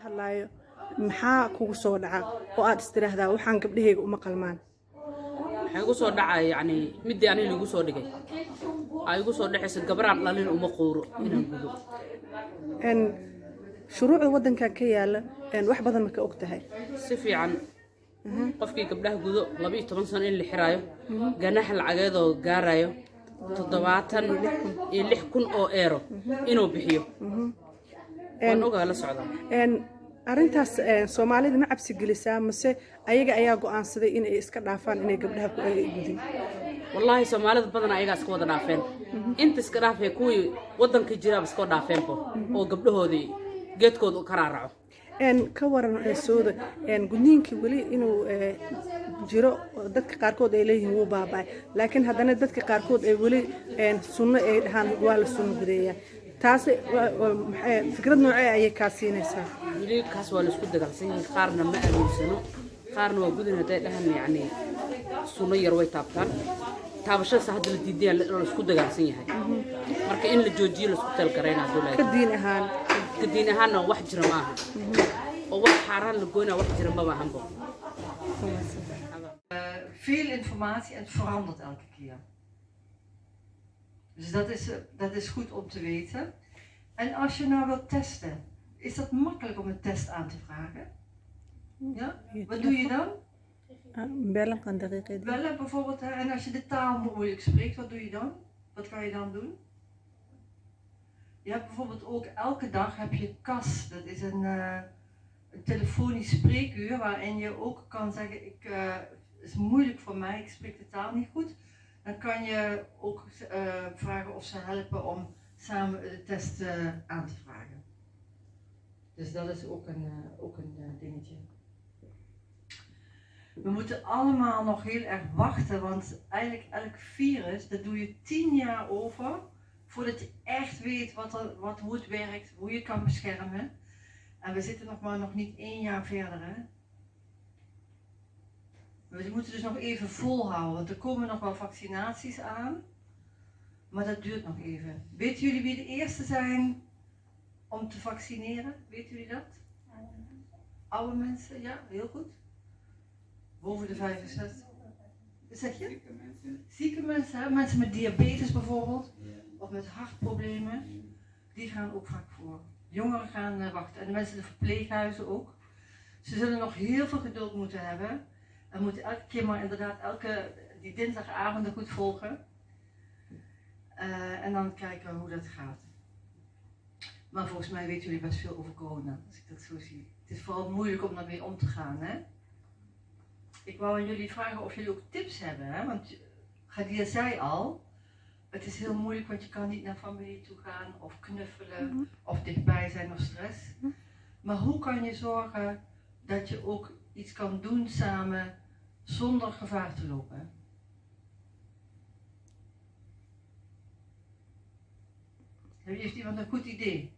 hadlaayo maxaa kugu soo dhaca oo aad istiraahdaa waxaan gabdhahayga uma qalmaan? waxay igu soo dhacay yani midii aniga lagu soo dhigay ay igu soo dhaxaysa gabaraan dhalin uma quuro inaan gudo. shuruucda waddanka ka yaala wax badan ma ka og tahay? si fiican qofkii gabdhaha gudo 12 sano in la xiraayo ganax lacageedoo gaarayo 76,000 oo euro inuu bixiyo. waan ogaa la socdaa. arrintaas Soomaalida ma cabsi gelisaa mase ayaga ayaa go'aansaday in ay iska dhaafaan inay gabdhaha ku ay gudin? wallahi Soomaalida badan ayaga iska wada dhaafeen inta iska dhaafay kuwii waddanka jira iska dhaafeen oo gabdhahoodii geedkooda u karaaraco. ka waran sooda gudniinkii weli inuu jiro dadka qaarkood ay leeyihiin wuu baaba'ay laakiin haddana dadka qaarkood ay weli sunno ay dhahaan waa la sunno gudeeyaa taas fikrad noocee ayay kaa siinaysaa? weli kaas waa la isku dagaalsan yahay qaarna ma aaminsano qaarna waa gudin hadday dhahan yani sunno yar way taabtaan taabashadaas hadda la diideen la isku dagaalsan yahay marka in la joojiyo la isku talgareynaa dawladda ka diin ahaan wax jira maaha oo wax xaaraan la goynaa wax jira ma baahanbo. Veel informatie en het verandert elke keer. Dus dat is goed om te weten. En als je nou wilt testen, is dat makkelijk om een test aan te vragen? Ja? Wat doe je dan? Bellen kan degene. Bellen bijvoorbeeld, hè? En als je de taal moeilijk spreekt, wat doe je dan? Wat kan je dan doen? Je hebt bijvoorbeeld ook elke dag heb je KAS, dat is een telefonisch spreekuur waarin je ook kan zeggen, het is moeilijk voor mij, ik spreek de taal niet goed. Dan kan je ook vragen of ze helpen om samen de test aan te vragen. Dus dat is ook een dingetje. We moeten allemaal nog heel erg wachten, want eigenlijk elk virus, dat doe je 10 jaar over voordat je echt weet hoe het werkt, hoe je kan beschermen. En we zitten nog niet 1 jaar verder. Hè? We moeten dus nog even volhouden, want er komen nog wel vaccinaties aan. Maar dat duurt nog even. Weten jullie wie de eerste zijn om te vaccineren? Weten jullie dat? Oude mensen, ja, heel goed. Boven de 65. Wat zeg je? Zieke mensen, hè? Mensen met diabetes bijvoorbeeld. Of met hartproblemen. Die gaan ook vaak voor. Jongeren gaan wachten. En de mensen in de verpleeghuizen ook. Ze zullen nog heel veel geduld moeten hebben. En moeten elke keer maar inderdaad die dinsdagavonden goed volgen. En dan kijken hoe dat gaat. Maar volgens mij weten jullie best veel over corona, als ik dat zo zie. Het is vooral moeilijk om daarmee om te gaan, hè. Ik wou aan jullie vragen of jullie ook tips hebben, hè. Want Gadia zei al, het is heel moeilijk, want je kan niet naar familie toe gaan, of knuffelen, of dichtbij zijn of stress. Maar hoe kan je zorgen dat je ook iets kan doen samen, zonder gevaar te lopen? Heeft iemand een goed idee?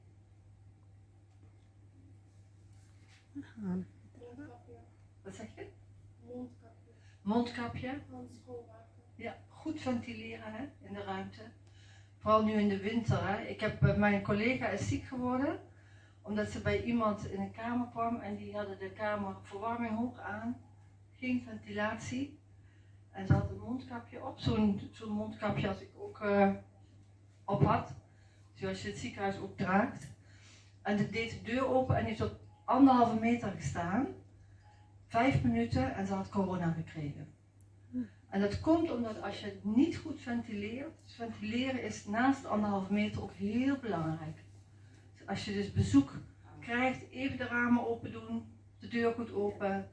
Wat zeg je? Mondkapje. Mondkapje? Ja, goed ventileren, hè, in de ruimte. Vooral nu in de winter. Hè. Mijn collega is ziek geworden omdat ze bij iemand in een kamer kwam en die hadden de kamerverwarming hoog aan. Geen ventilatie. En ze had een mondkapje op. Zo'n mondkapje als ik ook op had. Zoals je het ziekenhuis ook draagt. En ze deed de deur open en heeft op 1,5 meter gestaan. 5 minuten en ze had corona gekregen. En dat komt omdat als je het niet goed ventileert, dus ventileren is naast 1,5 meter ook heel belangrijk. Dus als je dus bezoek krijgt, even de ramen open doen, de deur goed open.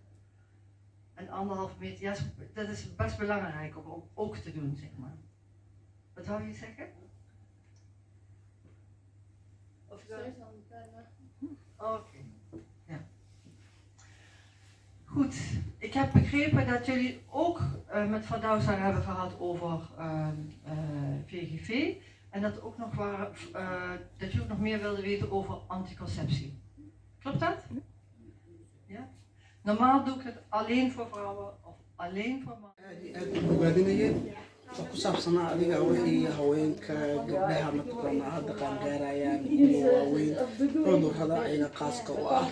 En 1,5 meter, ja, dat is best belangrijk om ook te doen, zeg maar. Wat wou je zeggen? Oké. Ja. Goed, ik heb begrepen dat jullie ook met Van Douwstra hebben gehad over VGV en dat ook nog dat jullie ook nog meer wilden weten over anticonceptie. Klopt dat? Ja? Normaal doe ik het alleen voor vrouwen of alleen voor mannen. ku saabsanaa adiga wixii haweenka gabdhaha mataqaanaa hadda qaangaarayaan kuwa waaweyn cudurrada ayaga qaaska u ah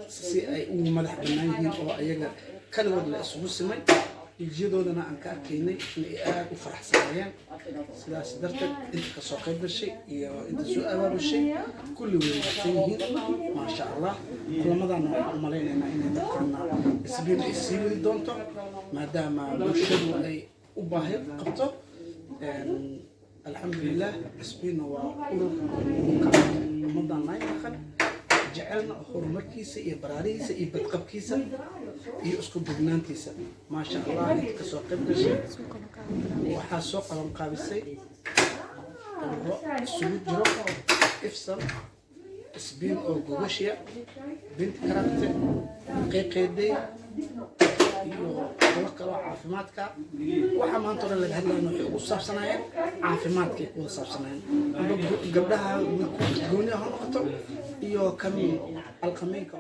si ay ugu madax bannaan yihiin oo ayaga kaligood la isugu simay jiyadoodana aan ka arkaynay inay aad u faraxsanayeen sidaas darteed inta kasoo qayb gashay iyo inta soo abaabushay kulli way wanaagsan yihiin maasha allah kulamadaana waxaan u malaynaynaa inay dadkana isbiin ay sii wadi doonto maadaama bulshadu ay u baahi qabto alxamdulilah isbiinna waa ururka ummadan naay naqan jecelna horumarkiisa iyo baraarihiisa iyo badqabkiisa iyo isku dugnaantiisa maasha allah inta kasoo qayb gashay waxaa soo qaban qaabisay ururo isugu jiro ifsal isbiin oo gogoshiya binti karabte qeyqeeday iyo kuwa kaloo caafimaadka waxaa maanta hore laga hadlayo waxay ugu saabsanayeen caafimaadkay ku wada saabsanayeen gabdhaha gooni ha noqoto iyo kan alqameynka